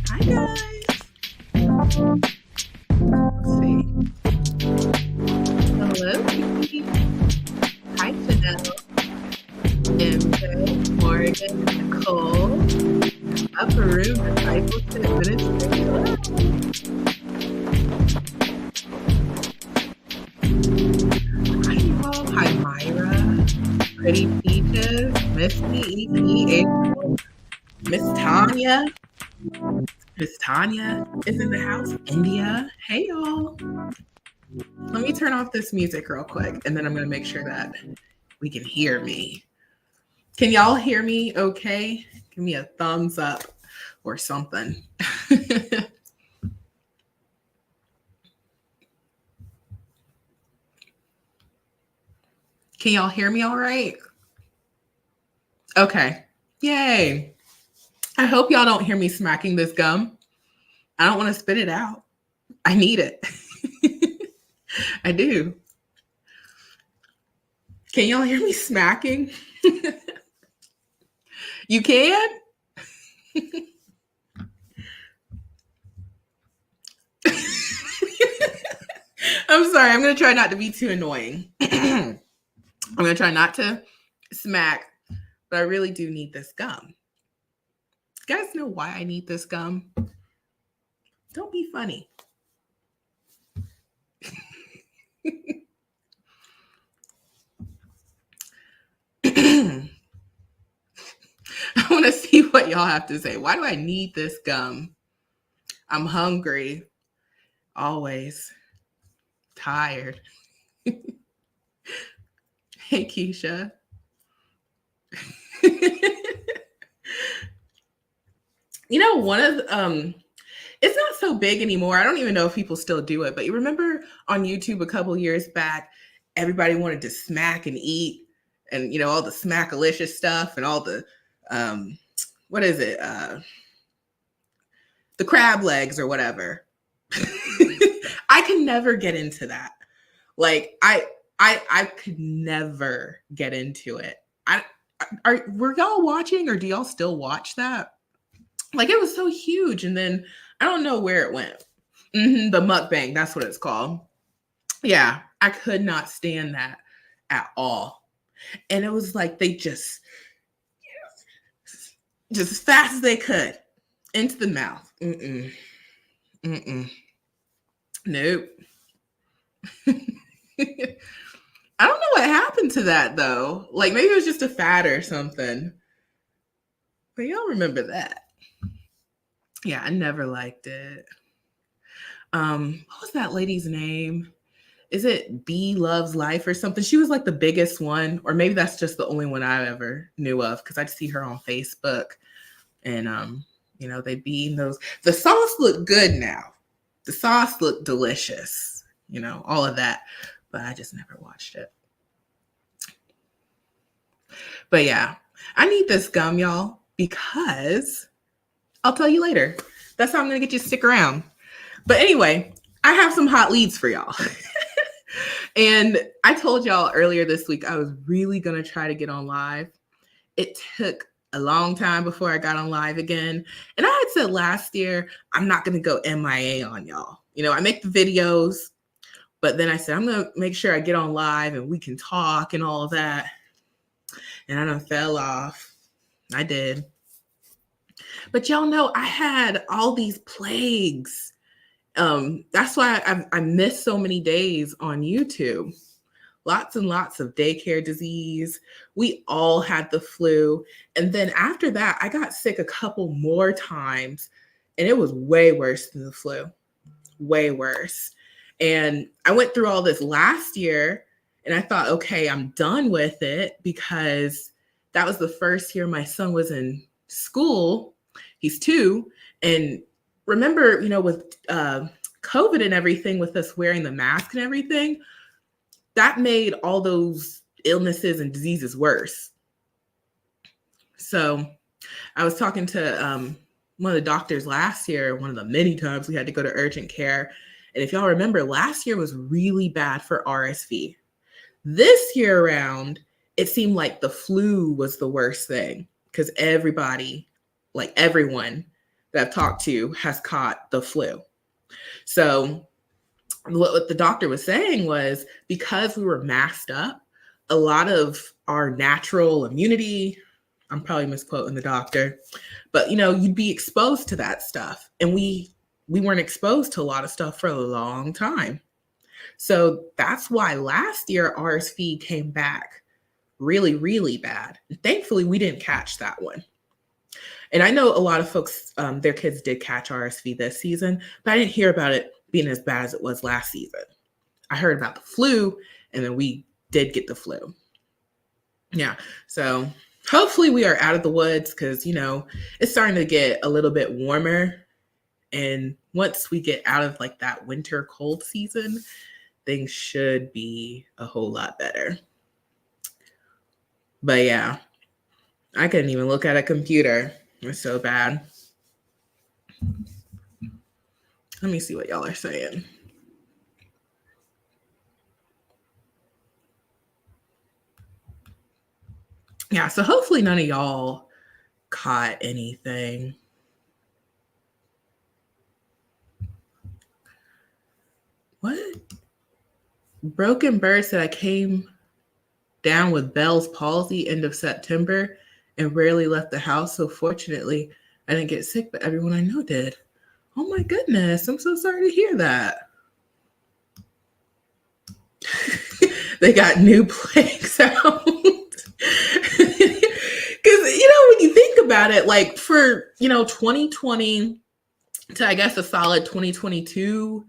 Hi guys. Let's see. Hello, Vicky. Hi, Chanel, MJ, Morgan, Nicole, Upper Room, Discipleship Ministry. Hi, y'all. Hi, Myra, Pretty Peaches, Misty, E.T., April, Miss Tanya. Miss Tanya is in the house. India. Hey, y'all. Let me turn off this music real quick, and then I'm going to make sure that we can hear me. Can y'all hear me okay? Give me a thumbs up or something. Can y'all hear me all right? Okay. Yay. I hope y'all don't hear me smacking this gum. I don't want to spit it out. I need it. I do. Can y'all hear me smacking? You can? I'm sorry. I'm going to try not to be too annoying. I'm going to try not to smack, but I really do need this gum. You guys know why I need this gum? Don't be funny. I want to see what y'all have to say. Why do I need this gum? I'm hungry. Always. Tired. Hey, Keisha. You know, one of it's not so big anymore. I don't even know if people still do it, but you remember on YouTube a couple years back, everybody wanted to smack and eat, and you know, all the smackalicious stuff and all the what is it? The crab legs or whatever. I can never get into that. Like I could never get into it. Were y'all watching, or do y'all still watch that? Like, it was so huge, and then I don't know where it went. The mukbang, that's what it's called. Yeah, I could not stand that at all. And it was like they just as fast as they could into the mouth. Nope. I don't know what happened to that though. Like, maybe it was just a fad or something. But y'all remember that. Yeah, I never liked it. What was that lady's name? Is it B Loves Life or something? She was like the biggest one, or maybe that's just the only one I ever knew of, because I'd see her on Facebook, and you know, they'd be eating those. The sauce looked good now. The sauce looked delicious, you know, all of that, but I just never watched it. But yeah, I need this gum, y'all, because I'll tell you later. That's how I'm going to get you to stick around. But anyway, I have some hot leads for y'all. And I told y'all earlier this week I was really going to try to get on live. It took a long time before I got on live again. And I had said last year, I'm not going to go MIA on y'all. You know, I make the videos, but then I said, I'm going to make sure I get on live and we can talk and all of that. And I done fell off. I did. But y'all know I had all these plagues. That's why I missed so many days on YouTube. lots and lots of daycare disease. We all had the flu. And then after that, I got sick a couple more times, and it was way worse than the flu, way worse. And I went through all this last year, and I thought, okay, I'm done with it, because that was the first year my son was in school. He's 2. And remember, with COVID and everything, with us wearing the mask and everything, that made all those illnesses and diseases worse. So I was talking to one of the doctors last year, one of the many times we had to go to urgent care. And if y'all remember, last year was really bad for RSV. This year around, it seemed like the flu was the worst thing, because everybody, like everyone that I've talked to, has caught the flu. So what the doctor was saying was, because we were masked up, a lot of our natural immunity, I'm probably misquoting the doctor, but you'd be exposed to that stuff. And we weren't exposed to a lot of stuff for a long time. So that's why last year RSV came back really, really bad. And thankfully, we didn't catch that one. And I know a lot of folks, their kids did catch RSV this season, but I didn't hear about it being as bad as it was last season. I heard about the flu, and then we did get the flu. Yeah. So hopefully we are out of the woods, because, it's starting to get a little bit warmer. And once we get out of like that winter cold season, things should be a whole lot better. But yeah, I couldn't even look at a computer. It was so bad. Let me see what y'all are saying. Yeah, so hopefully none of y'all caught anything. What? Broken Bird said, I came down with Bell's palsy end of September and rarely left the house. So fortunately, I didn't get sick, but everyone I know did. Oh my goodness, I'm so sorry to hear that. They got new plagues out. Because, when you think about it, like for, 2020 to, I guess, a solid 2022,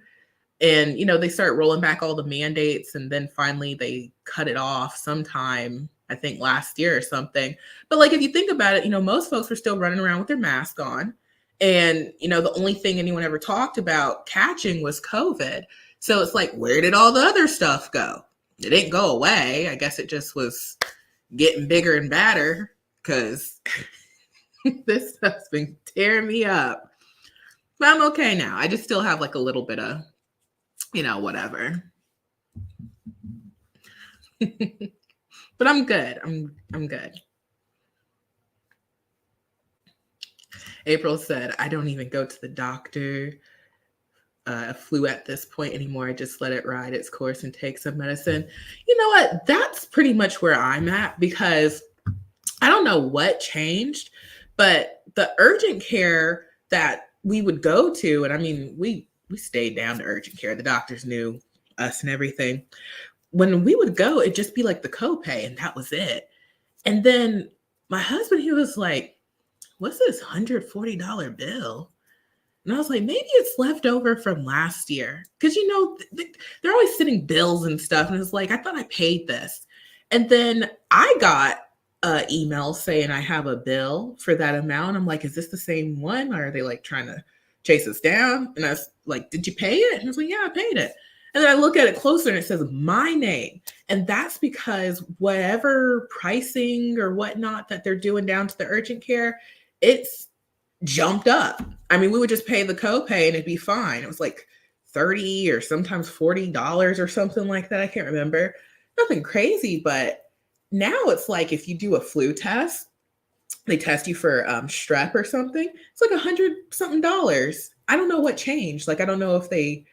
and, they start rolling back all the mandates, and then finally they cut it off sometime, I think last year or something. But like, if you think about it, most folks were still running around with their mask on. And, the only thing anyone ever talked about catching was COVID. So it's like, where did all the other stuff go? It didn't go away. I guess it just was getting bigger and badder, because this stuff's been tearing me up. But I'm okay now. I just still have like a little bit of, whatever. But I'm good. I'm good. April said, I don't even go to the doctor. Flu at this point anymore. I just let it ride its course and take some medicine. You know what? That's pretty much where I'm at, because I don't know what changed, but the urgent care that we would go to, and I mean, we stayed down to urgent care. The doctors knew us and everything. When we would go, it'd just be like the copay, and that was it. And then my husband, he was like, what's this $140 bill? And I was like, maybe it's left over from last year. Because, they're always sending bills and stuff. And it's like, I thought I paid this. And then I got an email saying I have a bill for that amount. I'm like, is this the same one? Or are they like trying to chase us down? And I was like, did you pay it? And I was like, yeah, I paid it. And then I look at it closer and it says my name. And that's because whatever pricing or whatnot that they're doing down to the urgent care, it's jumped up. I mean, we would just pay the copay and it'd be fine. It was like $30 or sometimes $40 or something like that. I can't remember. Nothing crazy, but now it's like if you do a flu test, they test you for strep or something. It's like $100-something. I don't know what changed. Like, I don't know if they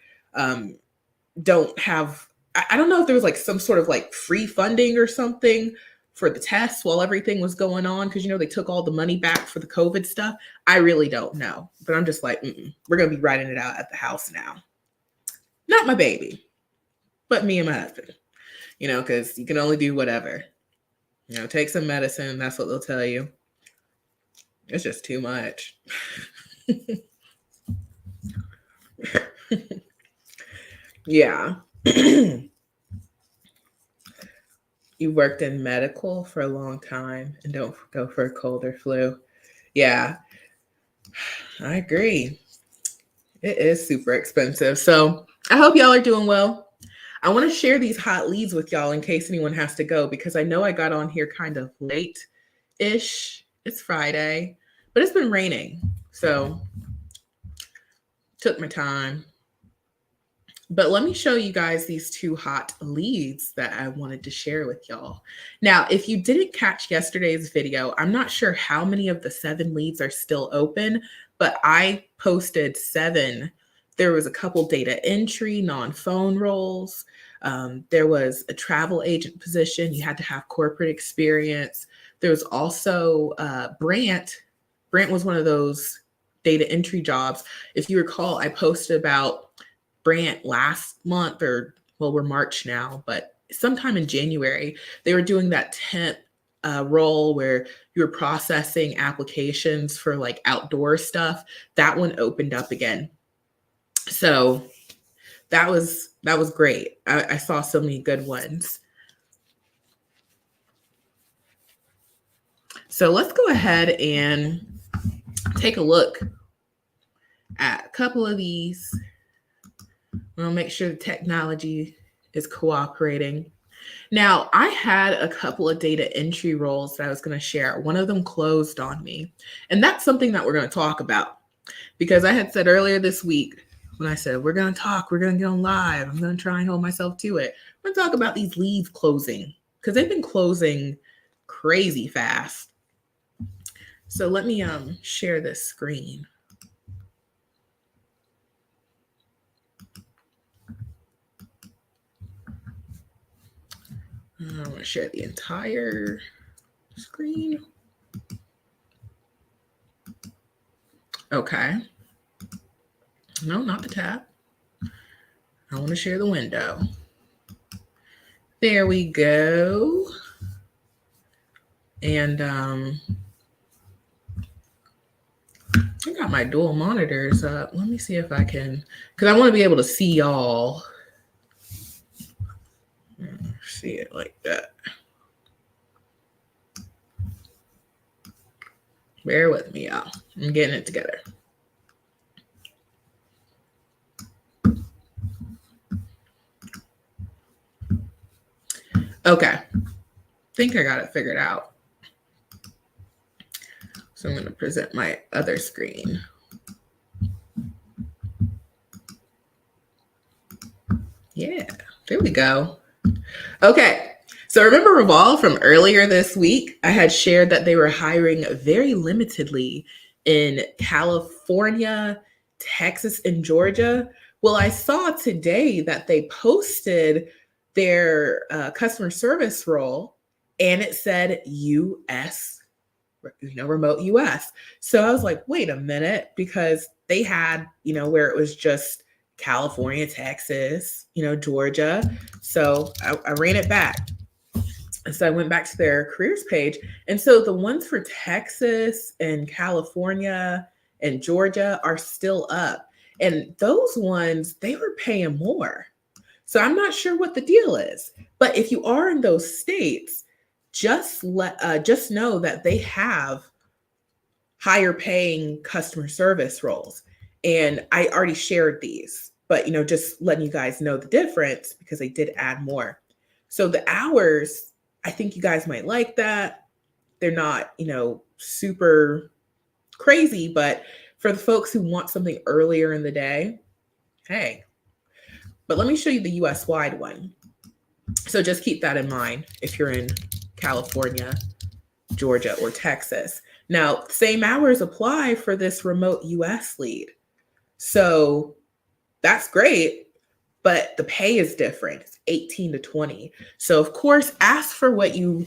don't have, I don't know if there was like some sort of like free funding or something for the tests while everything was going on. Cause they took all the money back for the COVID stuff. I really don't know, but I'm just like, we're going to be writing it out at the house now. Not my baby, but me and my husband. because you can only do whatever. Take some medicine. That's what they'll tell you. It's just too much. Yeah. You worked in medical for a long time and don't go for a cold or flu. Yeah, I agree. It is super expensive. So I hope y'all are doing well. I want to share these hot leads with y'all in case anyone has to go, because I know I got on here kind of late-ish. It's Friday, but it's been raining. So took my time. But let me show you guys these two hot leads that I wanted to share with y'all. Now, if you didn't catch yesterday's video, I'm not sure how many of the 7 leads are still open, but I posted 7. There was a couple data entry, non-phone roles. There was a travel agent position. You had to have corporate experience. There was also Brant. Brant was one of those data entry jobs. If you recall, I posted about Brant last month, or well, we're March now, but sometime in January, they were doing that temp role where you were processing applications for like outdoor stuff. That one opened up again. So that was great. I saw so many good ones. So let's go ahead and take a look at a couple of these. We'll make sure the technology is cooperating. Now, I had a couple of data entry roles that I was going to share. One of them closed on me. And that's something that we're going to talk about, because I had said earlier this week when I said, we're going to talk, we're going to get on live, I'm going to try and hold myself to it. We're going to talk about these leads closing, because they've been closing crazy fast. So let me share this screen. I'm going to share the entire screen. Okay. No, not the tab. I want to share the window. There we go. And I got my dual monitors up. Let me see if I can, because I want to be able to see y'all. See it like that. Bear with me, y'all. I'm getting it together. Okay. I think I got it figured out. So I'm going to present my other screen. Yeah, there we go. Okay. So remember Revolve from earlier this week? I had shared that they were hiring very limitedly in California, Texas, and Georgia. Well, I saw today that they posted their customer service role, and it said US, remote US. So I was like, wait a minute, because they had, where it was just California, Texas, Georgia. So I ran it back. So I went back to their careers page. And so the ones for Texas and California and Georgia are still up. And those ones, they were paying more. So I'm not sure what the deal is. But if you are in those states, just know that they have higher paying customer service roles. And I already shared these, but just letting you guys know the difference, because they did add more. So the hours, I think you guys might like that. They're not, super crazy, but for the folks who want something earlier in the day, hey. But let me show you the US wide one. So just keep that in mind if you're in California, Georgia, or Texas. Now, same hours apply for this remote US lead. So that's great, but the pay is different. It's 18 to 20. So of course, ask for what you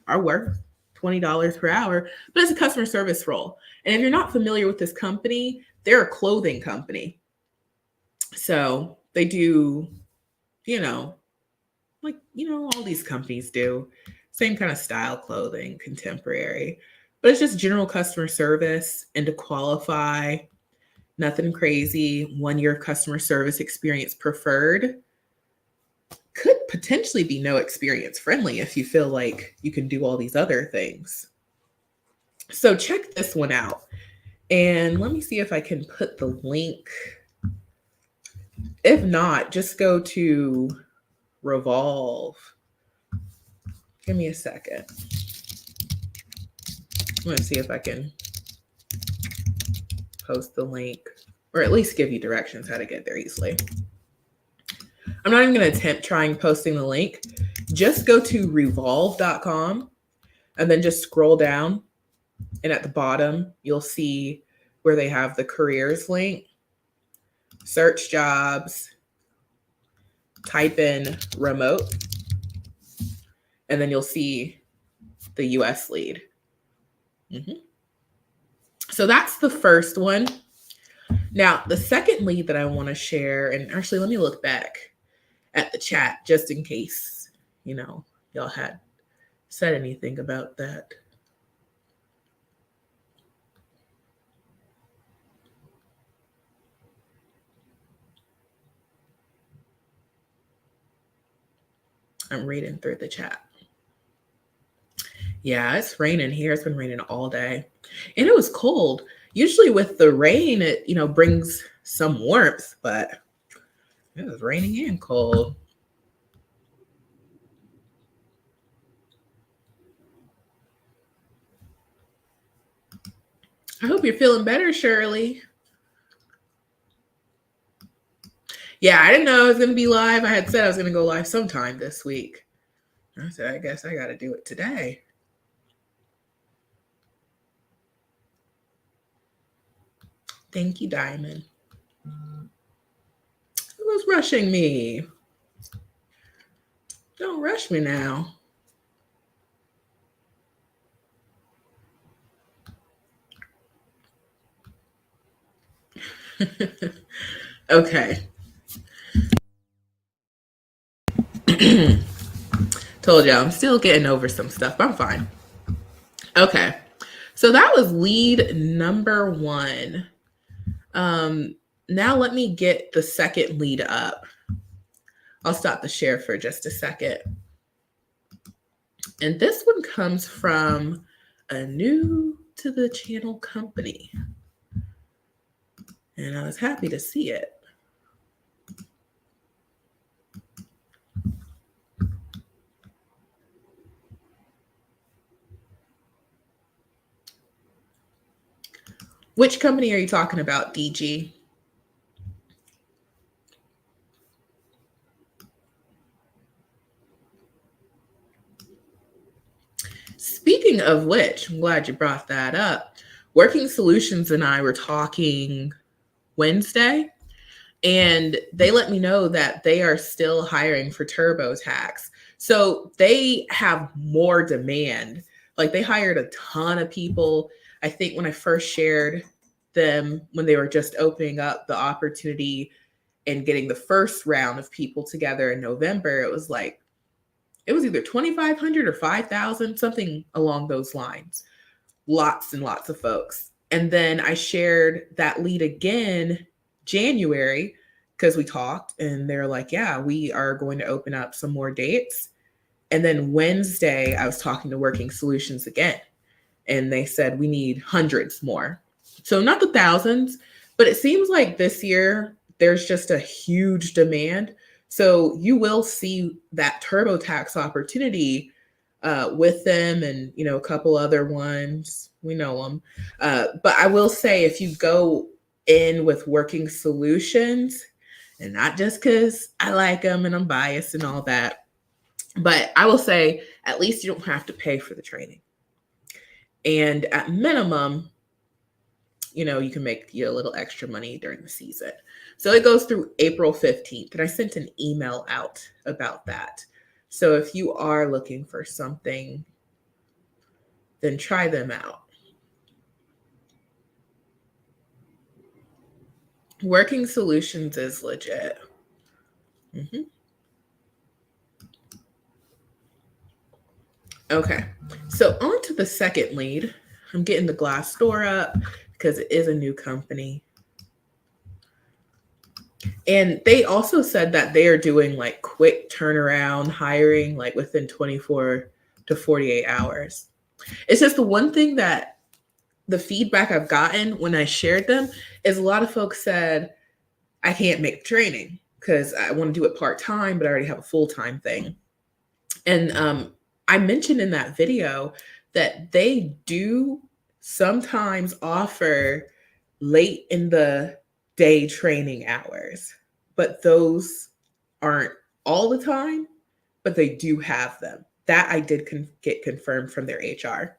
are worth, $20 per hour, but it's a customer service role. And if you're not familiar with this company, they're a clothing company. So they do, like, all these companies do. Same kind of style clothing, contemporary. But it's just general customer service. And to qualify, nothing crazy, 1 year customer service experience preferred. Could potentially be no experience friendly if you feel like you can do all these other things. So check this one out. And let me see if I can put the link. If not, just go to Revolve. Give me a second. I'm going to see if I can post the link or at least give you directions how to get there easily. I'm not even going to attempt trying posting the link. Just go to revolve.com and then just scroll down. And at the bottom, you'll see where they have the careers link. Search jobs, type in remote, and then you'll see the US lead. So that's the first one. Now, the second lead that I want to share, and actually, let me look back at the chat just in case, y'all had said anything about that. I'm reading through the chat. Yeah, it's raining here. It's been raining all day. And it was cold. Usually with the rain, it, brings some warmth, but it was raining and cold. I hope you're feeling better, Shirley. Yeah, I didn't know I was going to be live. I had said I was going to go live sometime this week. I said, I guess I got to do it today. Thank you, Diamond. Who was rushing me? Don't rush me now. Okay. Told you I'm still getting over some stuff. I'm fine. Okay. So that was lead number 1. Now let me get the second lead up. I'll stop the share for just a second. And this one comes from a new to the channel company. And I was happy to see it. Which company are you talking about, DG? Speaking of which, I'm glad you brought that up. Working Solutions and I were talking Wednesday, and they let me know that they are still hiring for TurboTax. So they have more demand. Like they hired a ton of people. I think when I first shared them, when they were just opening up the opportunity and getting the first round of people together in November, it was either 2,500 or 5,000, something along those lines. Lots and lots of folks. And then I shared that lead again January because we talked and they're like, yeah, we are going to open up some more dates. And then Wednesday, I was talking to Working Solutions again, and they said we need hundreds more. So not the thousands, but it seems like this year there's just a huge demand. So you will see that TurboTax opportunity with them and, a couple other ones. We know them. But I will say if you go in with Working Solutions, and not just because I like them and I'm biased and all that, but I will say at least you don't have to pay for the training. And at minimum, you can make a little extra money during the season. So it goes through April 15th. And I sent an email out about that. So if you are looking for something, then try them out. Working Solutions is legit. Okay. So on to the second lead. I'm getting the Glassdoor up because it is a new company. And they also said that they are doing like quick turnaround hiring, like within 24 to 48 hours. It's just the one thing that the feedback I've gotten when I shared them is a lot of folks said, I can't make training because I want to do it part time, but I already have a full time thing. And I mentioned in that video that they do sometimes offer late in the day training hours, but those aren't all the time, but they do have them. That I did get confirmed from their HR.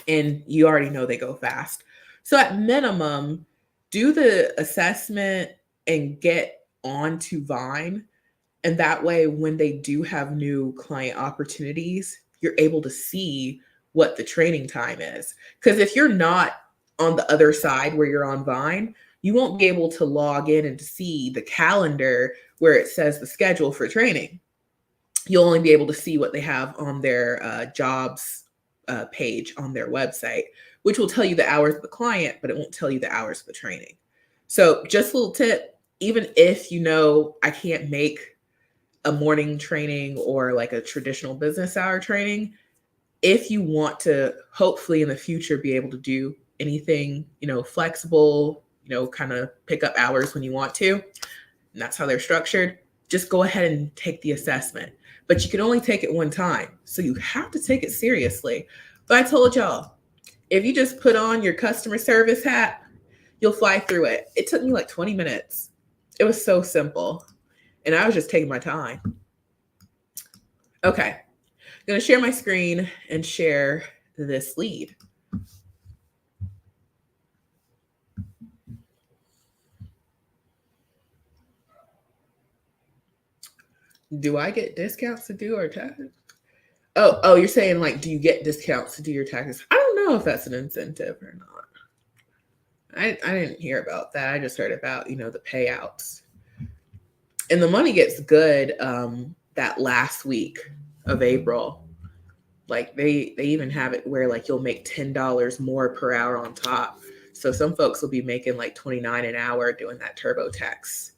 And you already know they go fast. So at minimum, do the assessment and get onto Vine. And that way, when they do have new client opportunities, you're able to see what the training time is. Because if you're not on the other side where you're on Vine, you won't be able to log in and see the calendar where it says the schedule for training. You'll only be able to see what they have on their jobs page on their website, which will tell you the hours of the client, but it won't tell you the hours of the training. So just a little tip, even if you know I can't make a morning training or like a traditional business hour training, if you want to hopefully in the future be able to do anything, flexible, kind of pick up hours when you want to, and that's how they're structured, just go ahead and take the assessment. But you can only take it one time. So you have to take it seriously. But I told y'all, if you just put on your customer service hat, you'll fly through it. It took me like 20 minutes. It was so simple. And I was just taking my time. Okay. I'm going to share my screen and share this lead. Do I get discounts to do our taxes? Oh, you're saying like, do you get discounts to do your taxes? I don't know if that's an incentive or not. I didn't hear about that. I just heard about, the payouts. And the money gets good that last week of April. Like they even have it where like you'll make $10 more per hour on top. So some folks will be making like $29 an hour doing that TurboTax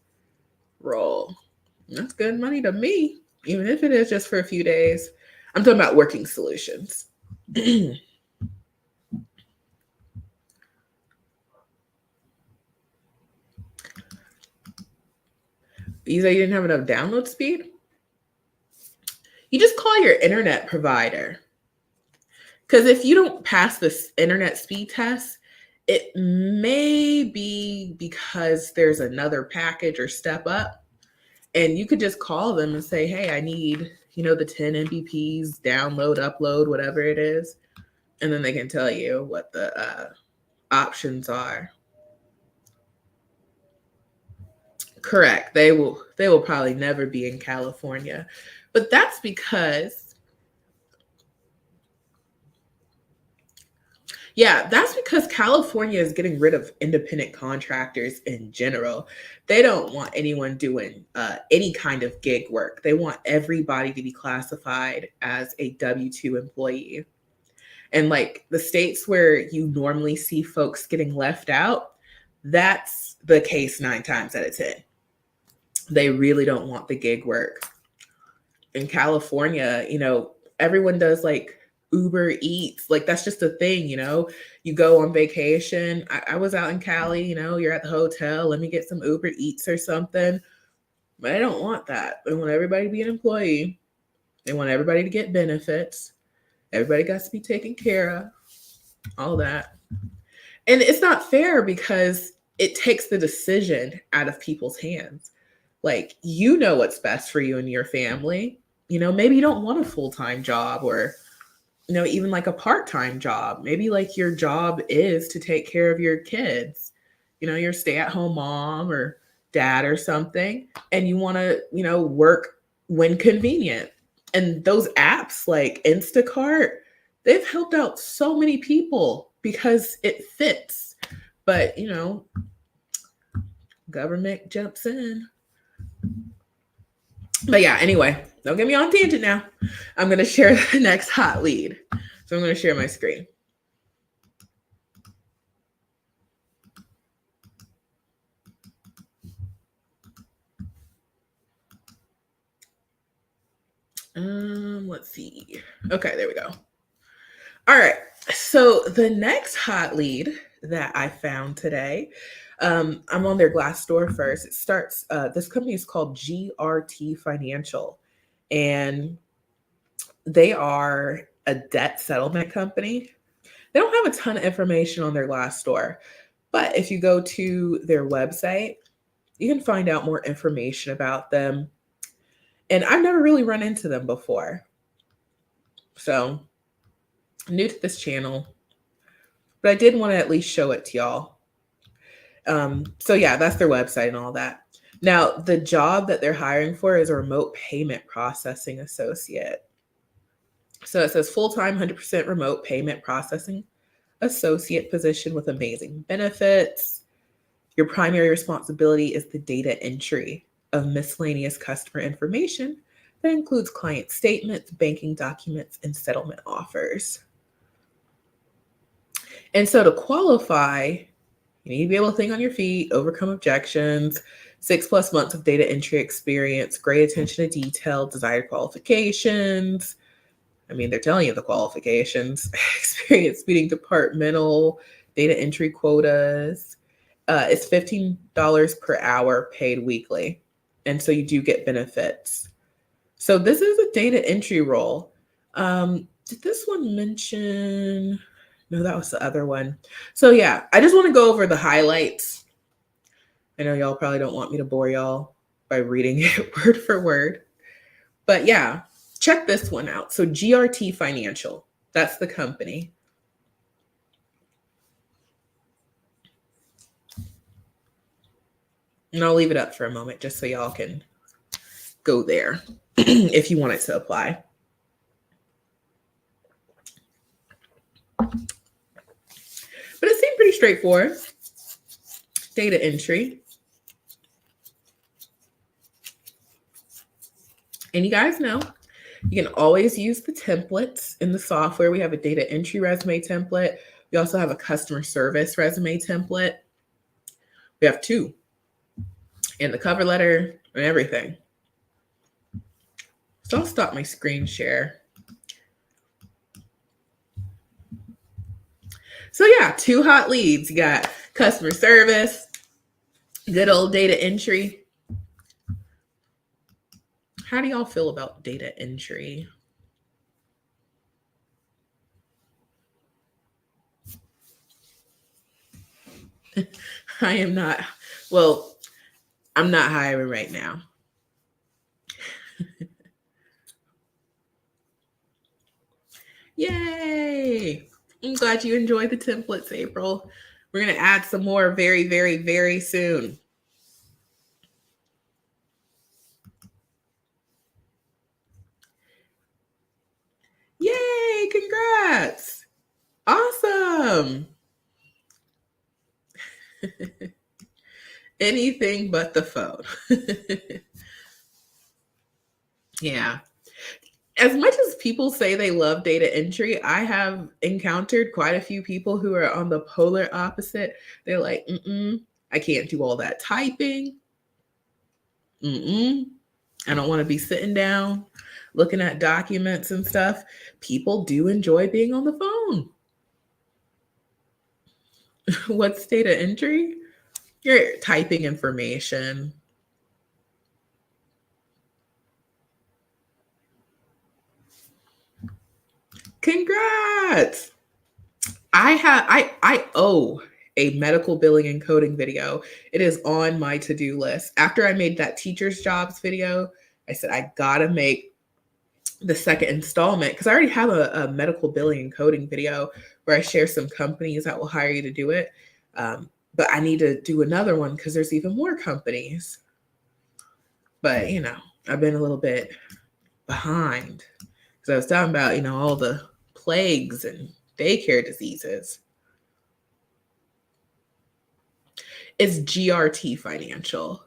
roll. That's good money to me, even if it is just for a few days. I'm talking about working solutions. You say you didn't have enough download speed? You just call your internet provider. Because if you don't pass this internet speed test, it may be because there's another package or step up. And you could just call them and say, hey, I need, the 10 Mbps, download, upload, whatever it is. And then they can tell you what the options are. Correct. They will probably never be in California. But that's because California is getting rid of independent contractors in general. They don't want anyone doing any kind of gig work. They want everybody to be classified as a W-2 employee. And like the states where you normally see folks getting left out, that's the case 9 times out of 10. They really don't want the gig work. In California, everyone does like Uber Eats. Like that's just a thing, you go on vacation. I was out in Cali, you're at the hotel. Let me get some Uber Eats or something. But I don't want that. They want everybody to be an employee. They want everybody to get benefits. Everybody got to be taken care of. All that. And it's not fair because it takes the decision out of people's hands. Like, what's best for you and your family. Maybe you don't want a full-time job or even like a part-time job. Maybe like your job is to take care of your kids. You're a stay-at-home mom or dad or something, and you want to, work when convenient. And those apps like Instacart, they've helped out so many people because it fits. But, government jumps in. But yeah, anyway, don't get me on tangent now. I'm going to share the next hot lead. So I'm going to share my screen. Let's see. Okay, there we go. All right. So the next hot lead that I found today, I'm on their Glassdoor first. It starts, this company is called GRT Financial, and they are a debt settlement company. They don't have a ton of information on their Glassdoor, but if you go to their website, you can find out more information about them. And I've never really run into them before. So, new to this channel, but I did want to at least show it to y'all. So yeah, that's their website and all that. Now, the job that they're hiring for is a remote payment processing associate. So it says full-time, 100% remote payment processing associate position with amazing benefits. Your primary responsibility is the data entry of miscellaneous customer information that includes client statements, banking documents, and settlement offers. And so to qualify, you need to be able to think on your feet, overcome objections, 6+ months of data entry experience, great attention to detail, desired qualifications. I mean, they're telling you the qualifications, experience meeting departmental data entry quotas. It's $15 per hour paid weekly. And so you do get benefits. So this is a data entry role. Did this one mention? No, that was the other one. So yeah, I just want to go over the highlights. I know y'all probably don't want me to bore y'all by reading it word for word. But yeah, check this one out. So GRT Financial, that's the company. And I'll leave it up for a moment just so y'all can go there if you wanted to apply. But it seemed pretty straightforward. Data entry. And you guys know, you can always use the templates in the software. We have a data entry resume template. We also have a customer service resume template. We have two. And the cover letter and everything. So I'll stop my screen share. So yeah, two hot leads. You got customer service, good old data entry. How do y'all feel about data entry? I am not, well, I'm not hiring right now. Yay! I'm glad you enjoyed the templates, April. We're going to add some more very, very, very soon. Yay! Congrats! Awesome! Anything but the phone. Yeah. As much as people say they love data entry, I have encountered quite a few people who are on the polar opposite. They're like, I can't do all that typing. I don't want to be sitting down looking at documents and stuff. People do enjoy being on the phone. What's data entry? You're typing information. Congrats! I owe a medical billing and coding video. It is on my to-do list. After I made that teacher's jobs video, I said I gotta make the second installment because I already have a medical billing and coding video where I share some companies that will hire you to do it. But I need to do another one because there's even more companies. But I've been a little bit behind because I was talking about all the plagues and daycare diseases. It's GRT Financial.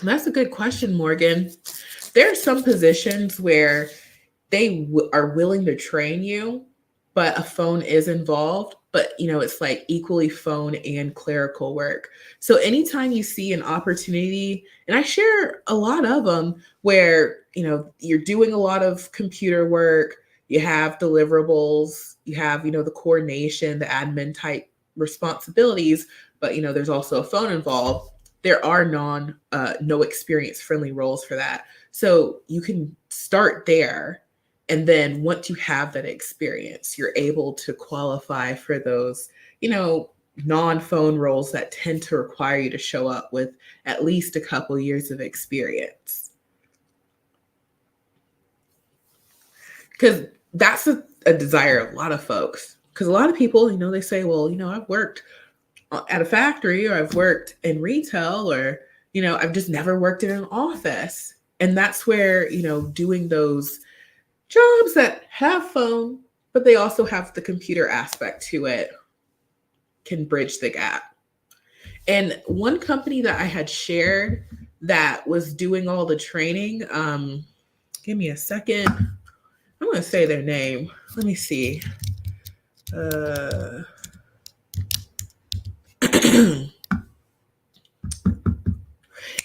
That's a good question, Morgan. There are some positions where they are willing to train you, but a phone is involved. But it's like equally phone and clerical work. So anytime you see an opportunity, and I share a lot of them where you're doing a lot of computer work, you have deliverables, you have the coordination, the admin type responsibilities, but there's also a phone involved. There are no experience friendly roles for that. So you can start there. And then once you have that experience, you're able to qualify for those, non-phone roles that tend to require you to show up with at least a couple years of experience. Because that's a desire of a lot of folks. Because a lot of people, they say, well, I've worked at a factory, or I've worked in retail, or, I've just never worked in an office. And that's where, doing those jobs that have phone, but they also have the computer aspect to it, can bridge the gap. And one company that I had shared that was doing all the training, give me a second. I'm going to say their name. Let me see.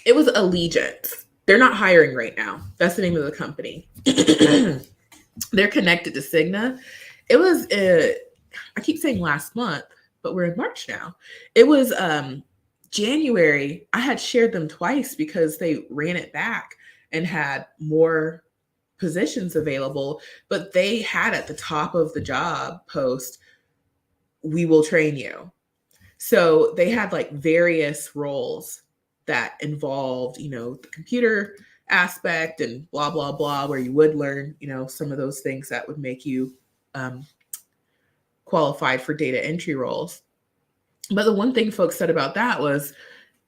It was Allegiance. They're not hiring right now. That's the name of the company. They're connected to Cigna. It was, I keep saying last month, but we're in March now. It was January. I had shared them twice because they ran it back and had more positions available, but they had at the top of the job post, "We will train you." So they had like various roles that involved, the computer aspect and blah, blah, blah, where you would learn, some of those things that would make you qualified for data entry roles. But the one thing folks said about that was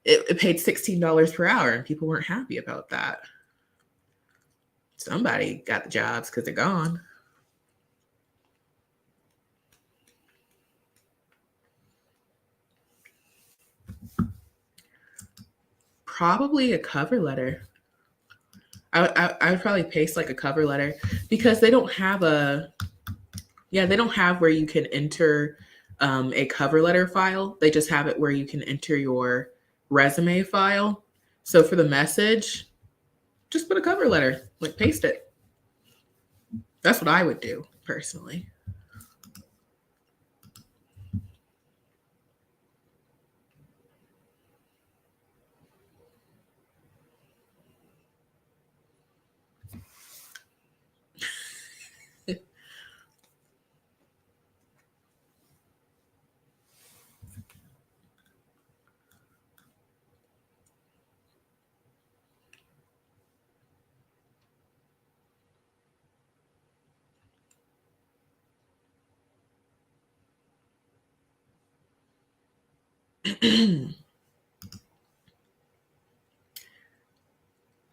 it paid $16 per hour, and people weren't happy about that. Somebody got the jobs because they're gone. Probably a cover letter. I would probably paste like a cover letter, because they don't have they don't have where you can enter a cover letter file. They just have it where you can enter your resume file. So for the message, just put a cover letter, like paste it. That's what I would do personally.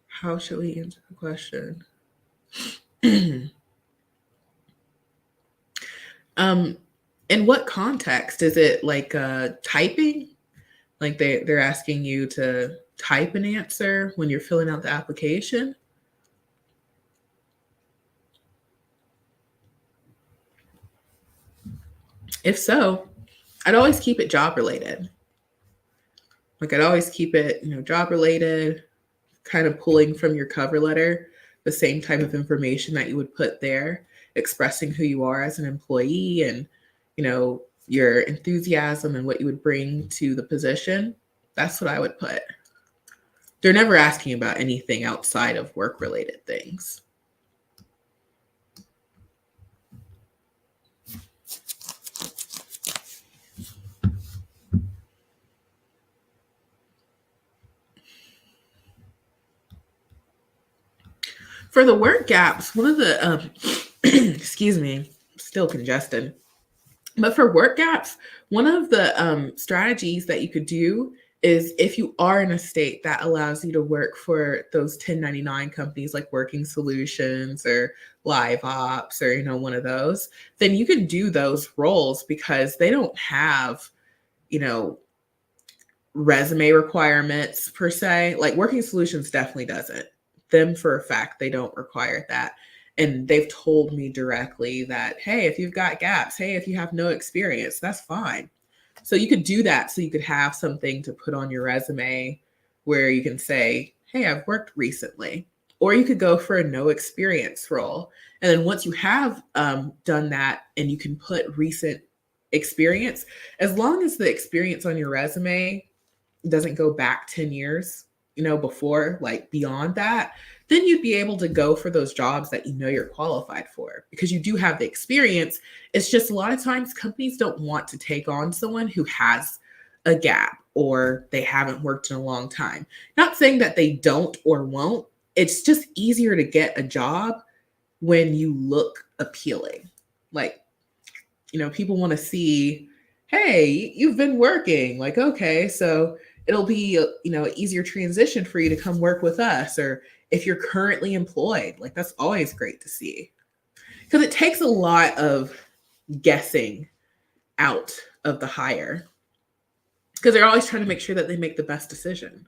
How should we answer the question? In what context? Is it like typing? Like they're asking you to type an answer when you're filling out the application? If so, I'd always keep it job related. Like I'd always keep it, job related, kind of pulling from your cover letter the same type of information that you would put there, expressing who you are as an employee and, your enthusiasm and what you would bring to the position. That's what I would put. They're never asking about anything outside of work related things. For the work gaps, one of the, excuse me, still congested. But for work gaps, one of the strategies that you could do is, if you are in a state that allows you to work for those 1099 companies like Working Solutions or Live Ops or, one of those, then you can do those roles because they don't have, resume requirements per se. Like Working Solutions definitely doesn't. Them for a fact, they don't require that. And they've told me directly that, hey, if you've got gaps, hey, if you have no experience, that's fine. So you could do that so you could have something to put on your resume where you can say, hey, I've worked recently. Or you could go for a no experience role. And then once you have done that and you can put recent experience, as long as the experience on your resume doesn't go back 10 years, before, like beyond that, then you'd be able to go for those jobs that you're qualified for because you do have the experience. It's just a lot of times companies don't want to take on someone who has a gap or they haven't worked in a long time. Not saying that they don't or won't. It's just easier to get a job when you look appealing. Like, people want to see, hey, you've been working. Like, okay, so it'll be, an easier transition for you to come work with us. Or if you're currently employed, like that's always great to see. Because it takes a lot of guessing out of the hire. Because they're always trying to make sure that they make the best decision.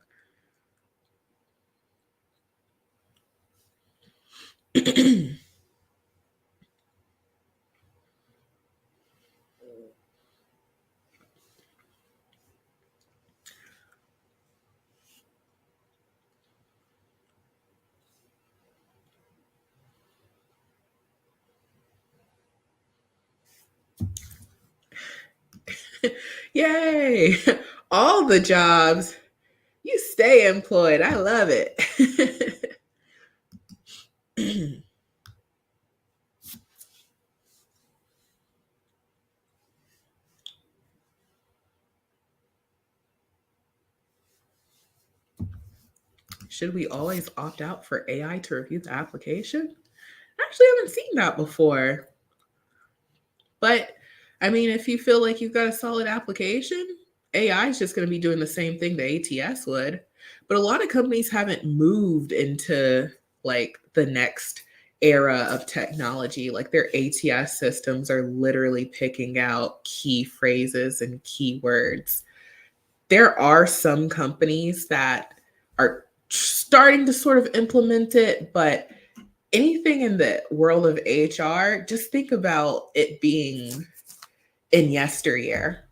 Yay! All the jobs. You stay employed. I love it. Should we always opt out for AI to review the application? I actually haven't seen that before. But I mean, if you feel like you've got a solid application, AI is just going to be doing the same thing the ATS would. But a lot of companies haven't moved into like the next era of technology. Like their ATS systems are literally picking out key phrases and keywords. There are some companies that are starting to sort of implement it, but anything in the world of HR, just think about it being in yesteryear.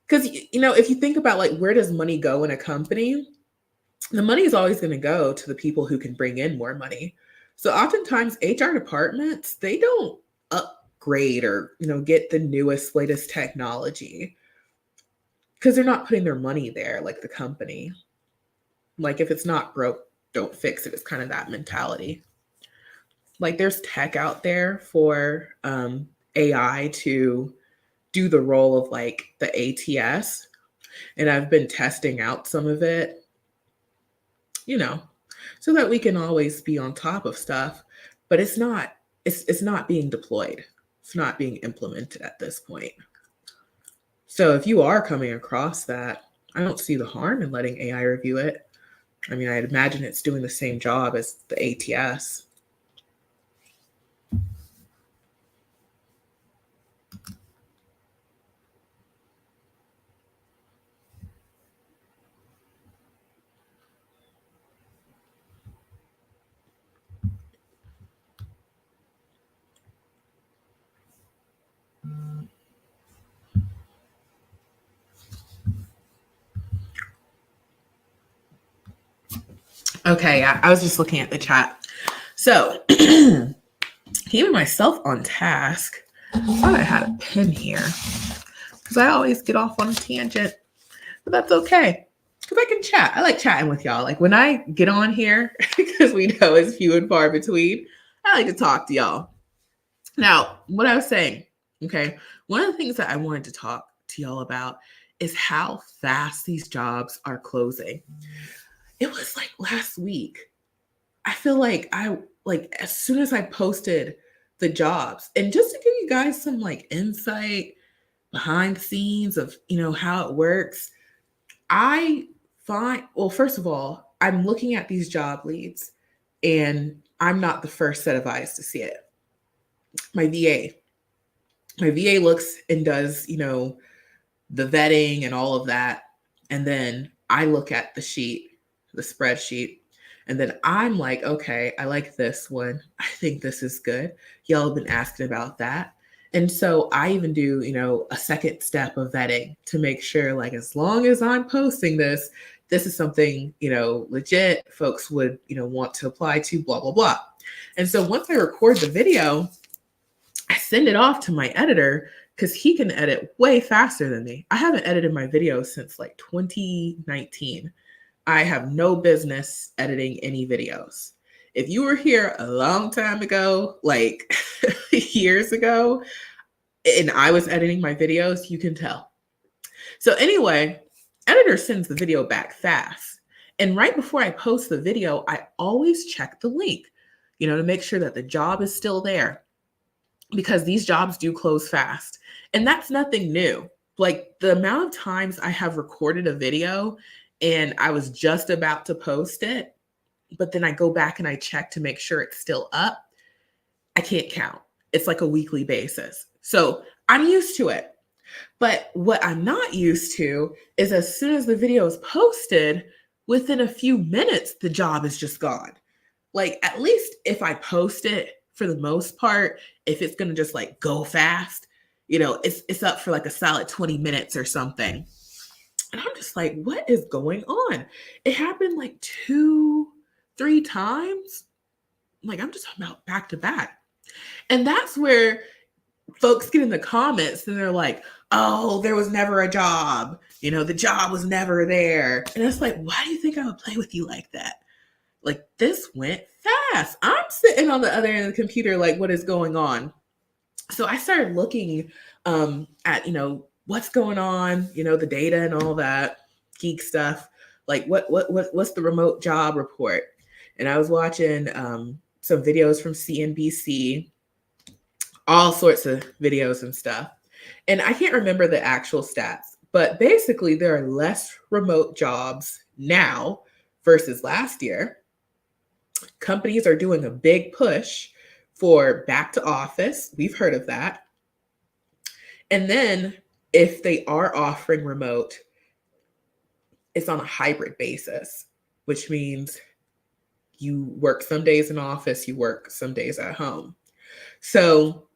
Because, if you think about like where does money go in a company, the money is always going to go to the people who can bring in more money. So oftentimes HR departments, they don't upgrade or, get the newest, latest technology because they're not putting their money there like the company. Like if it's not broke, don't fix it. It's kind of that mentality. Like there's tech out there for AI to do the role of like the ATS. And I've been testing out some of it, so that we can always be on top of stuff. But it's not being deployed. It's not being implemented at this point. So if you are coming across that, I don't see the harm in letting AI review it. I mean, I'd imagine it's doing the same job as the ATS. Okay, yeah, I was just looking at the chat. So, keeping myself on task, I thought I had a pen here because I always get off on a tangent, but that's okay because I can chat. I like chatting with y'all. Like when I get on here, because we know it's few and far between, I like to talk to y'all. Now, what I was saying, okay, one of the things that I wanted to talk to y'all about is how fast these jobs are closing. It was like last week. I feel like as soon as I posted the jobs, and just to give you guys some like insight behind the scenes of, how it works, well, first of all, I'm looking at these job leads and I'm not the first set of eyes to see it. My VA looks and does, the vetting and all of that. And then I look at the sheet, the spreadsheet, and then I'm like, okay, I like this one. I think this is good. Y'all have been asking about that. And so I even do, a second step of vetting to make sure, like, as long as I'm posting this, this is something, legit folks would, want to apply to, blah, blah, blah. And so once I record the video, I send it off to my editor because he can edit way faster than me. I haven't edited my videos since like 2019. I have no business editing any videos. If you were here a long time ago, like years ago, and I was editing my videos, you can tell. So anyway, editor sends the video back fast. And right before I post the video, I always check the link, to make sure that the job is still there, because these jobs do close fast. And that's nothing new. Like, the amount of times I have recorded a video and I was just about to post it, but then I go back and I check to make sure it's still up, I can't count. It's like a weekly basis. So I'm used to it. But what I'm not used to is as soon as the video is posted, within a few minutes, the job is just gone. Like, at least if I post it, for the most part, if it's going to just like go fast, it's up for like a solid 20 minutes or something. And I'm just like, what is going on? It happened like 2-3 times. Like, I'm just talking about back to back. And that's where folks get in the comments and they're like, oh, there was never a job. The job was never there. And it's like, why do you think I would play with you like that? Like, this went fast. I'm sitting on the other end of the computer like, what is going on? So I started looking at, what's going on, the data and all that geek stuff. Like, what's the remote job report? And I was watching some videos from CNBC, all sorts of videos and stuff. And I can't remember the actual stats, but basically there are less remote jobs now versus last year. Companies are doing a big push for back to office. We've heard of that. And then if they are offering remote, it's on a hybrid basis, which means you work some days in office, you work some days at home. So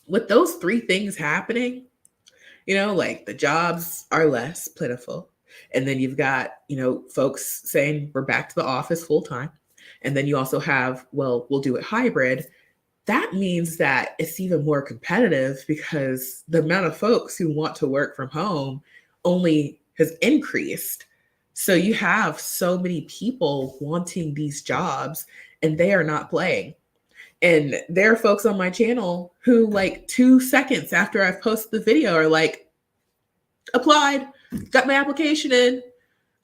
with those three things happening, like, the jobs are less plentiful. And then you've got, folks saying we're back to the office full time. And then you also have, well, we'll do it hybrid. That means that it's even more competitive because the amount of folks who want to work from home only has increased. So you have so many people wanting these jobs and they are not playing. And there are folks on my channel who, like, 2 seconds after I've posted the video, are like, applied, got my application in.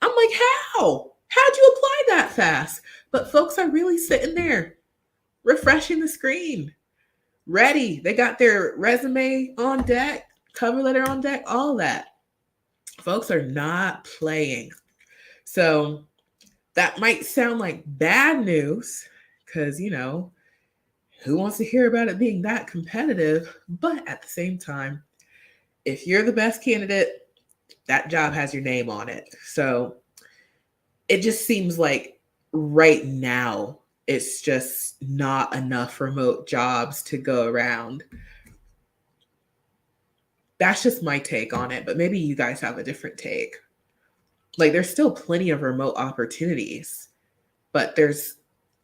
I'm like, how? How'd you apply that fast? But folks are really sitting there refreshing the screen, ready. They got their resume on deck, cover letter on deck, all that. Folks are not playing. So that might sound like bad news because, who wants to hear about it being that competitive? But at the same time, if you're the best candidate, that job has your name on it. So it just seems like right now, it's just not enough remote jobs to go around. That's just my take on it, but maybe you guys have a different take. Like, there's still plenty of remote opportunities, but there's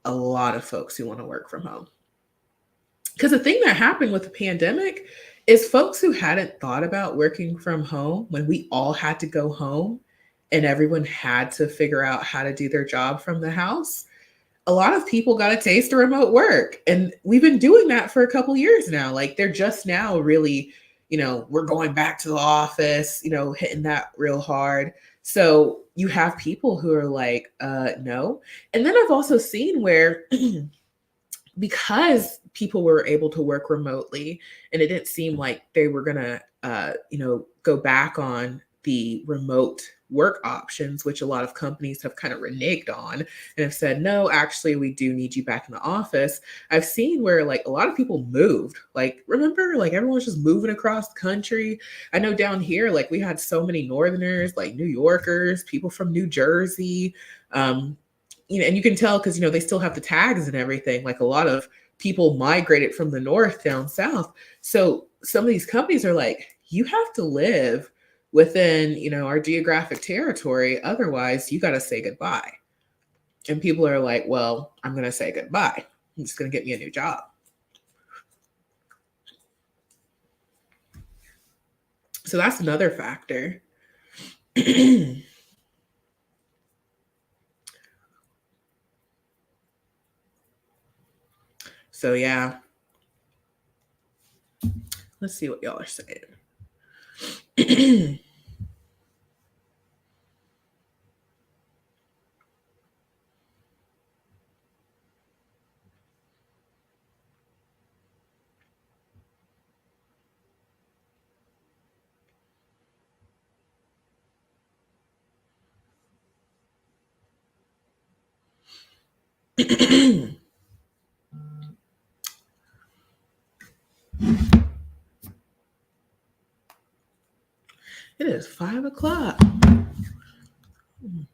a lot of folks who want to work from home. Because the thing that happened with the pandemic is folks who hadn't thought about working from home, when we all had to go home and everyone had to figure out how to do their job from the house, a lot of people got a taste of remote work. And we've been doing that for a couple years now. Like, they're just now really, we're going back to the office, hitting that real hard. So you have people who are like, no. And then I've also seen where because people were able to work remotely and it didn't seem like they were going to, go back on the remote work options, which a lot of companies have kind of reneged on and have said, no, actually, we do need you back in the office. I've seen where like a lot of people moved. Like, remember, like everyone's just moving across the country. I know down here, like we had so many Northerners, like New Yorkers, people from New Jersey. And you can tell because, they still have the tags and everything. Like a lot of people migrated from the north down south. So some of these companies are like, you have to live within, our geographic territory. Otherwise, you got to say goodbye. And people are like, well, I'm going to say goodbye. I'm just going to get me a new job. So that's another factor. So yeah, let's see what y'all are saying. It is 5:00. I'm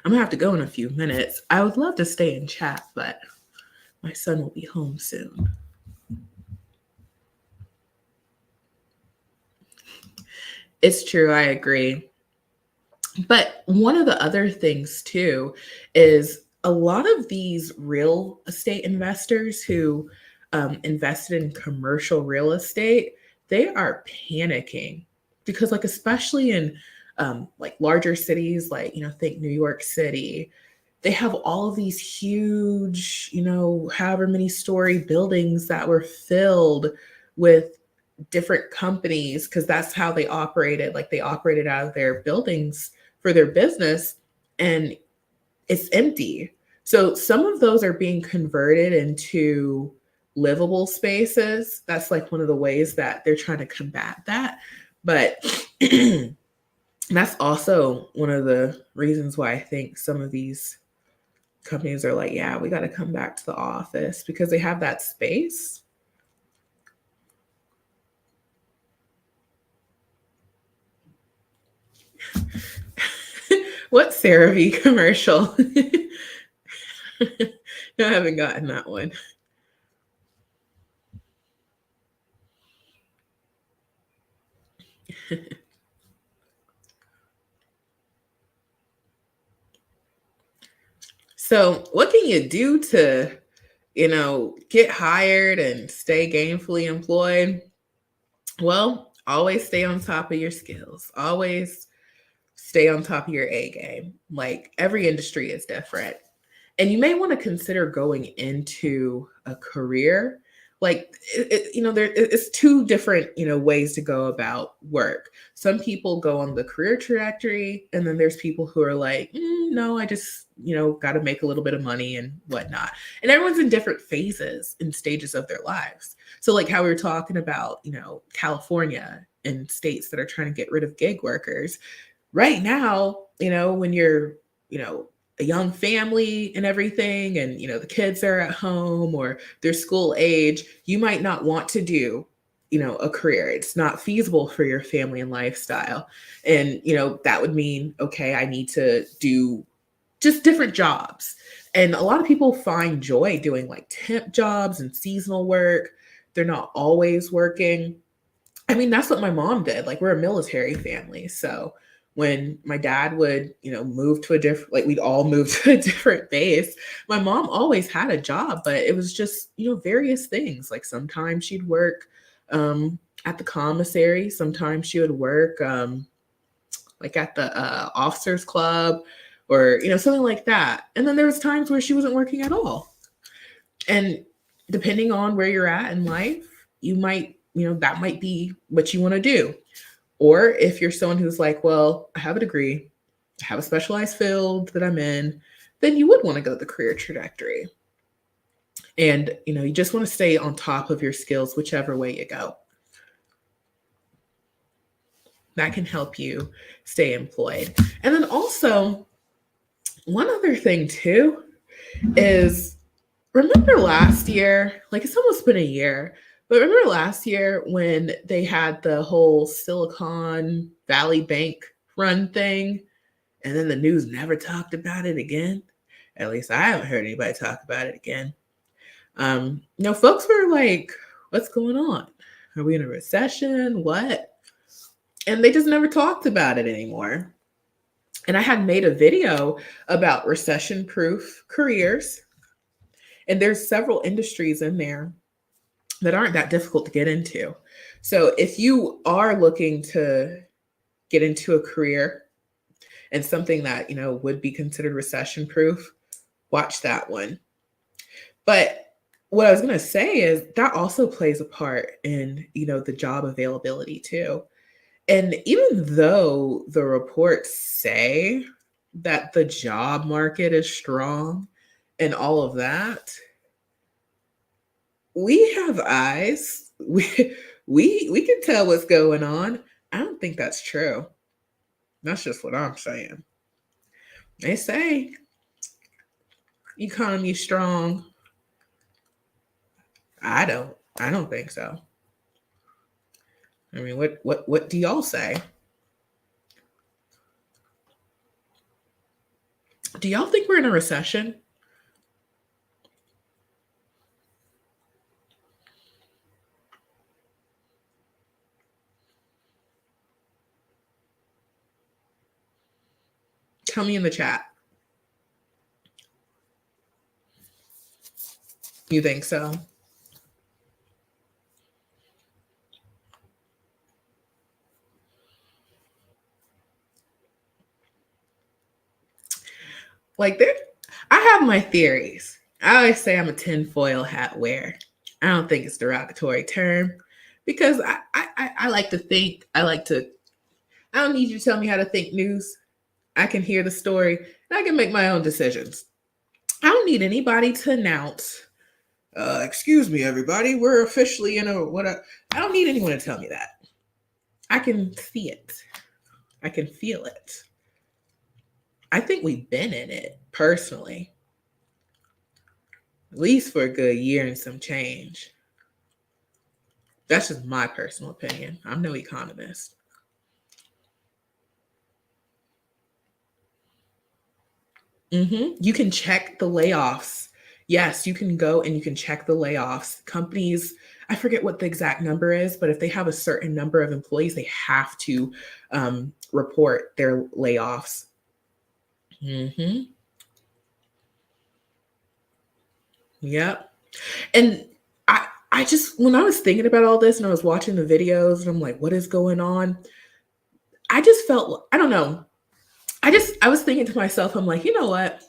gonna have to go in a few minutes. I would love to stay and chat, but my son will be home soon. It's true, I agree. But one of the other things too is a lot of these real estate investors who invested in commercial real estate, they are panicking because, like, especially in like larger cities, like, think New York City, they have all of these huge, however many story buildings that were filled with different companies because that's how they operated. Like they operated out of their buildings for their business and it's empty. So some of those are being converted into livable spaces. That's like one of the ways that they're trying to combat that. But that's also one of the reasons why I think some of these companies are like, yeah, we got to come back to the office because they have that space. What CeraVe commercial? I haven't gotten that one. So, what can you do to, get hired and stay gainfully employed? Well, always stay on top of your skills. Always stay on top of your A game. Like every industry is different. And you may want to consider going into a career like it's two different ways to go about work. Some people go on the career trajectory, and then there's people who are like, no, I just got to make a little bit of money and whatnot. And everyone's in different phases and stages of their lives. So like how we were talking about California and states that are trying to get rid of gig workers right now, when you're a young family and everything, and the kids are at home or they're school age, you might not want to do a career. It's not feasible for your family and lifestyle. And that would mean, okay, I need to do just different jobs. And a lot of people find joy doing like temp jobs and seasonal work. They're not always working. I mean, that's what my mom did. Like, we're a military family, so when my dad would, move to a different, like we'd all move to a different base, my mom always had a job, but it was just, various things. Like sometimes she'd work at the commissary. Sometimes she would work like at the officers club or, something like that. And then there was times where she wasn't working at all. And depending on where you're at in life, you might, that might be what you want to do. Or if you're someone who's like, well, I have a degree, I have a specialized field that I'm in, then you would want to go the career trajectory. And, you just want to stay on top of your skills, whichever way you go. that can help you stay employed. And then also, one other thing too is, remember last year, like it's almost been a year, but remember last year when they had the whole Silicon Valley Bank run thing, and then the news never talked about it again? At least I haven't heard anybody talk about it again. Folks were like, what's going on? Are we in a recession? What? And they just never talked about it anymore. And I had made a video about recession proof careers. And there's several industries in there that aren't that difficult to get into. So if you are looking to get into a career and something that, would be considered recession proof, watch that one. But what I was going to say is that also plays a part in, the job availability too. And even though the reports say that the job market is strong and all of that, we have eyes. We can tell what's going on. I don't think that's true. That's just what I'm saying. They say economy strong. I don't think so. I mean, what do y'all say? Do y'all think we're in a recession? Tell me in the chat. You think so? Like I have my theories. I always say I'm a tinfoil hat wearer. I don't think it's a derogatory term because I like to think. I don't need you to tell me how to think news. I can hear the story and I can make my own decisions. I don't need anybody to announce, excuse me, everybody, we're officially in a I don't need anyone to tell me that. I can see it. I can feel it. I think we've been in it personally, at least for a good year and some change. That's just my personal opinion. I'm no economist. You can check the layoffs. Yes, you can go and you can check the layoffs. Companies, I forget what the exact number is, but if they have a certain number of employees, they have to report their layoffs. Yep. And I just, when I was thinking about all this and I was watching the videos and I'm like, what is going on? I just felt, I don't know. I was thinking to myself, I'm like, you know what?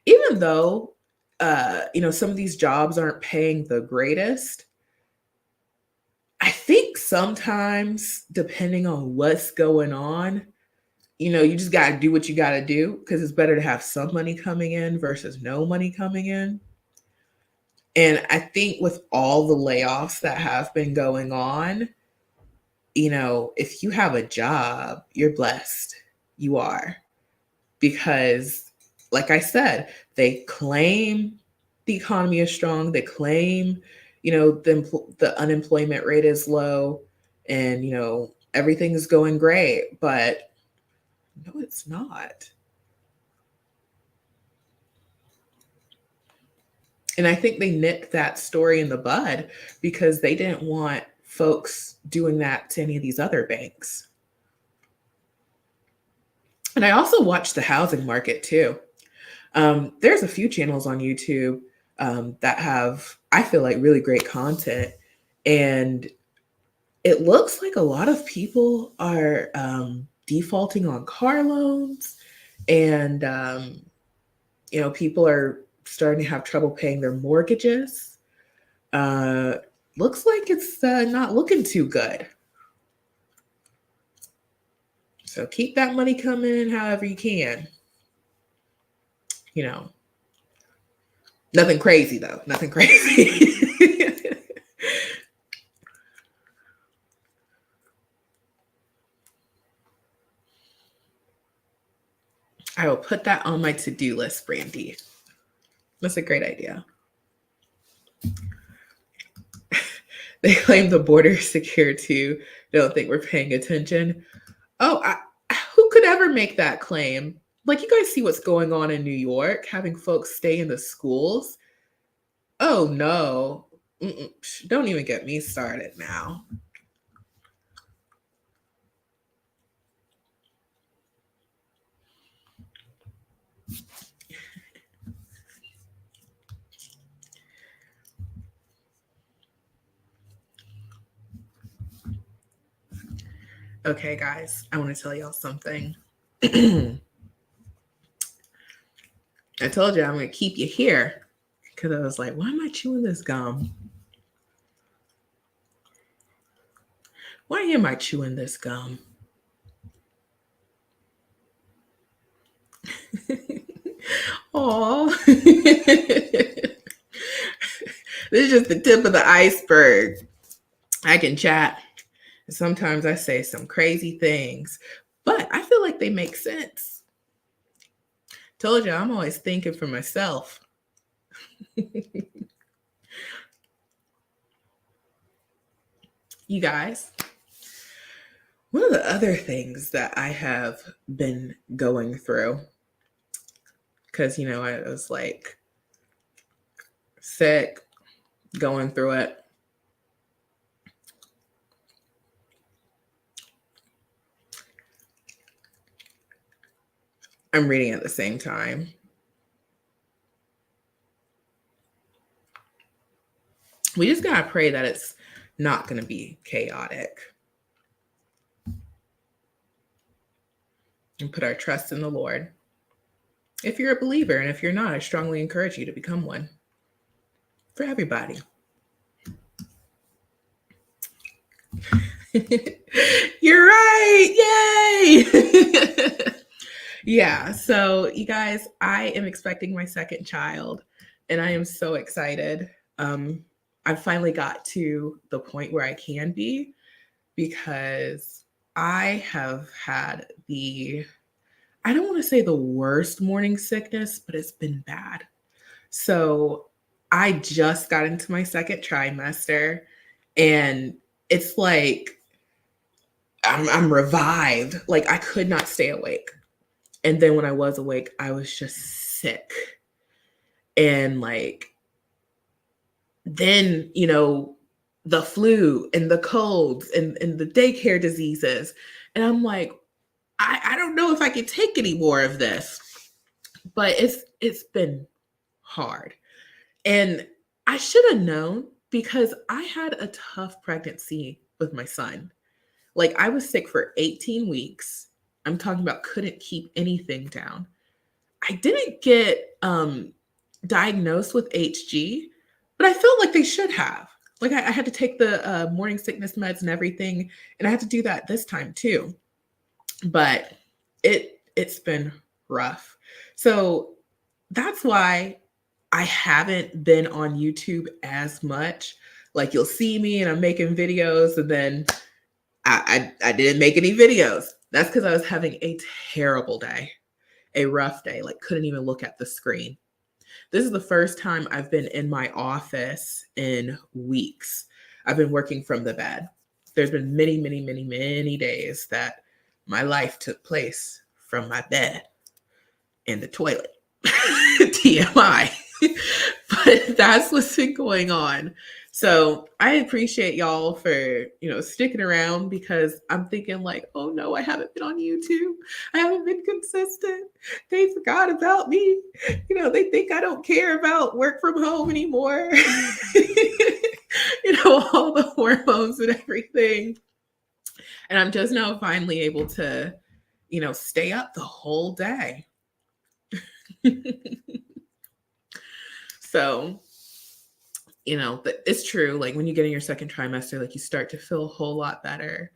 Even though, some of these jobs aren't paying the greatest, I think sometimes, depending on what's going on, you just got to do what you got to do because it's better to have some money coming in versus no money coming in. And I think with all the layoffs that have been going on, if you have a job, you're blessed. You are. Because, like I said, they claim the economy is strong. They claim, the unemployment rate is low and, everything is going great. But no, it's not. And I think they nipped that story in the bud because they didn't want folks doing that to any of these other banks. And I also watch the housing market too. There's a few channels on YouTube that have, I feel like, really great content. And it looks like a lot of people are defaulting on car loans. And, people are starting to have trouble paying their mortgages. Looks like it's not looking too good. So keep that money coming in however you can. Nothing crazy though. Nothing crazy. I will put that on my to-do list, Brandy. That's a great idea. They claim the border is secure too. Don't think we're paying attention. Oh, who could ever make that claim? Like, you guys see what's going on in New York, having folks stay in the schools. Oh, no. Don't even get me started now. Okay, guys, I want to tell y'all something. I told you I'm going to keep you here because I was like, why am I chewing this gum? Why am I chewing this gum? Aw. This is just the tip of the iceberg. I can chat. Sometimes I say some crazy things, but I feel like they make sense. Told you, I'm always thinking for myself. You guys, one of the other things that I have been going through, because, you know, I was like sick, going through it. I'm reading at the same time. We just got to pray that it's not going to be chaotic. And put our trust in the Lord. If you're a believer, and if you're not, I strongly encourage you to become one. For everybody. You're right. Yay. Yeah. So, you guys, I am expecting my second child, and I am so excited. I finally got to the point where I can be, because I have had I don't want to say the worst morning sickness, but it's been bad. So I just got into my second trimester, and it's like I'm revived. Like, I could not stay awake. And then when I was awake, I was just sick. And like, then, you know, the flu and the colds and the daycare diseases. And I'm like, I don't know if I can take any more of this. But it's been hard. And I should have known, because I had a tough pregnancy with my son. Like, I was sick for 18 weeks. I'm talking about couldn't keep anything down. I didn't get diagnosed with HG, but I felt like they should have. Like, I had to take the morning sickness meds and everything, and I had to do that this time too. But it's been rough. So that's why I haven't been on YouTube as much. Like, you'll see me and I'm making videos, and then I didn't make any videos. That's because I was having a terrible day, a rough day, like couldn't even look at the screen. This is the first time I've been in my office in weeks. I've been working from the bed. There's been many, many, many, many days that my life took place from my bed in the toilet. TMI. But that's what's been going on. So I appreciate y'all for, sticking around, because I'm thinking like, oh no, I haven't been on YouTube. I haven't been consistent. They forgot about me. They think I don't care about work from home anymore. All the hormones and everything. And I'm just now finally able to, stay up the whole day. So, it's true. Like, when you get in your second trimester, like, you start to feel a whole lot better.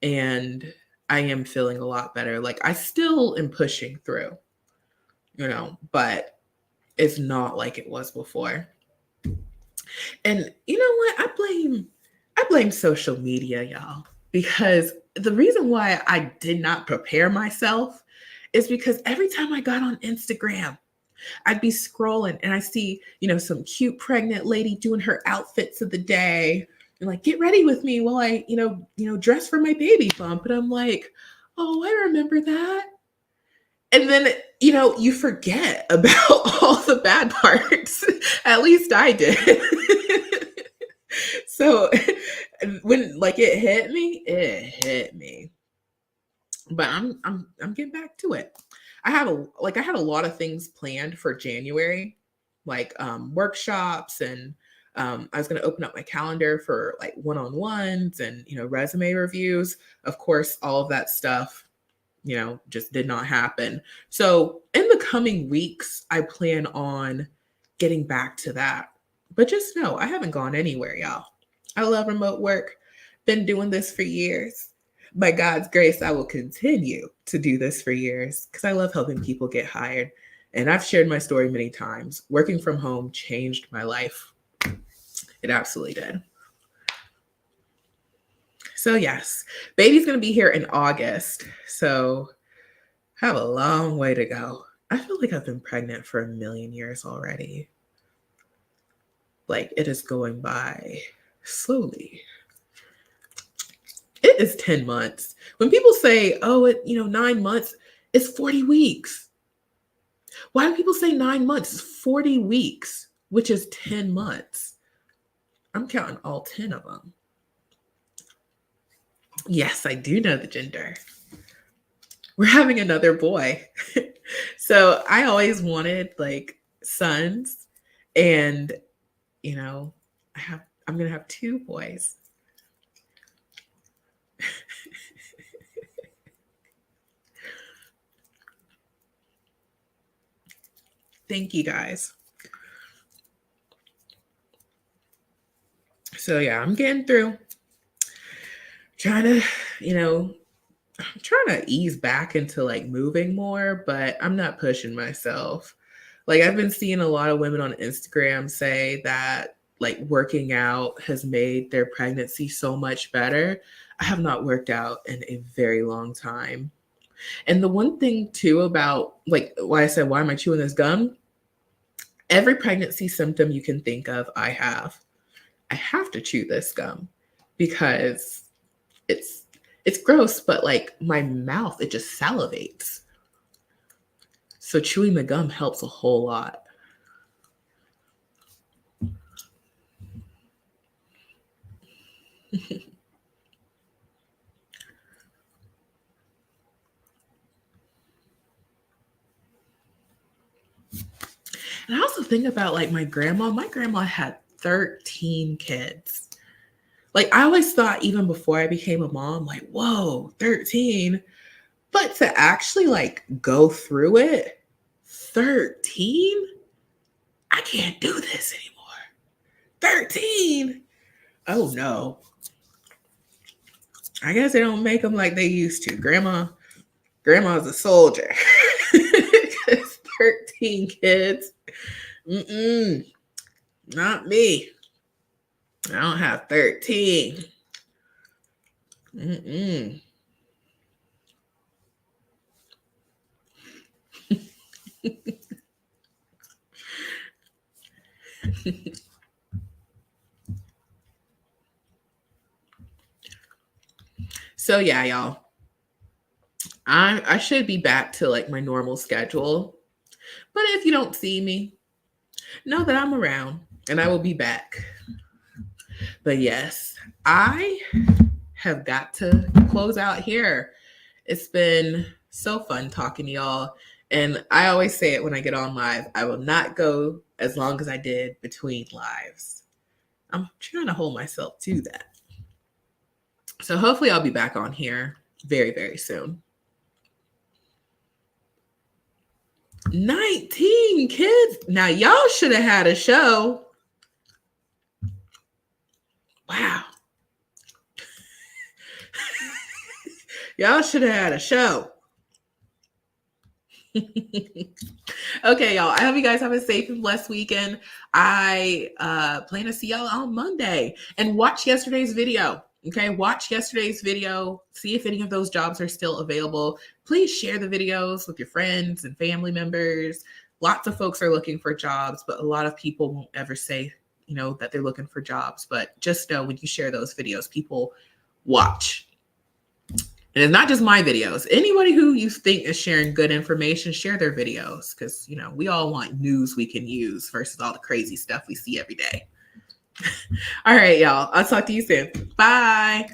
And I am feeling a lot better. Like, I still am pushing through, but it's not like it was before. And you know what? I blame social media, y'all, because the reason why I did not prepare myself is because every time I got on Instagram, I'd be scrolling and I see, some cute pregnant lady doing her outfits of the day and like, get ready with me while I, dress for my baby bump. And I'm like, oh, I remember that. And then, you forget about all the bad parts. At least I did. So when like it hit me. But I'm getting back to it. I had a lot of things planned for January, like workshops, and I was going to open up my calendar for like one-on-ones and resume reviews. Of course, all of that stuff just did not happen. So in the coming weeks, I plan on getting back to that. But just know, I haven't gone anywhere, y'all. I love remote work. Been doing this for years. By God's grace, I will continue to do this for years because I love helping people get hired. And I've shared my story many times. Working from home changed my life. It absolutely did. So yes, baby's going to be here in August. So I have a long way to go. I feel like I've been pregnant for a million years already. Like it is going by slowly. It is 10 months. When people say, oh, 9 months, it's 40 weeks. Why do people say 9 months? It's 40 weeks, which is 10 months. I'm counting all 10 of them. Yes, I do know the gender. We're having another boy. So I always wanted like sons, and I'm going to have 2 boys. Thank you guys. So yeah, I'm getting through. I'm trying to ease back into like moving more, but I'm not pushing myself. Like I've been seeing a lot of women on Instagram say that like working out has made their pregnancy so much better. I have not worked out in a very long time. And the one thing too about like why I said, why am I chewing this gum? Every pregnancy symptom you can think of, I have. I have to chew this gum because it's gross, but like my mouth, it just salivates. So chewing the gum helps a whole lot. And I also think about like my grandma. My grandma had 13 kids. Like I always thought even before I became a mom, like, whoa, 13. But to actually like go through it, 13? I can't do this anymore. 13? Oh no. I guess they don't make them like they used to. Grandma's a soldier. 13 kids. Not me. I don't have 13. So yeah, y'all. I should be back to like my normal schedule. But if you don't see me, know that I'm around and I will be back. But yes, I have got to close out here. It's been so fun talking to y'all. And I always say it when I get on live, I will not go as long as I did between lives. I'm trying to hold myself to that. So hopefully I'll be back on here very, very soon. 19 kids. Now y'all should have had a show. Wow. Y'all should have had a show. Okay, y'all. I hope you guys have a safe and blessed weekend. I plan to see y'all on Monday and watch yesterday's video. Okay, watch yesterday's video, see if any of those jobs are still available. Please share the videos with your friends and family members. Lots of folks are looking for jobs, but a lot of people won't ever say, that they're looking for jobs. But just know when you share those videos, people watch. And it's not just my videos. Anybody who you think is sharing good information, share their videos because, we all want news we can use versus all the crazy stuff we see every day. All right, y'all. I'll talk to you soon. Bye.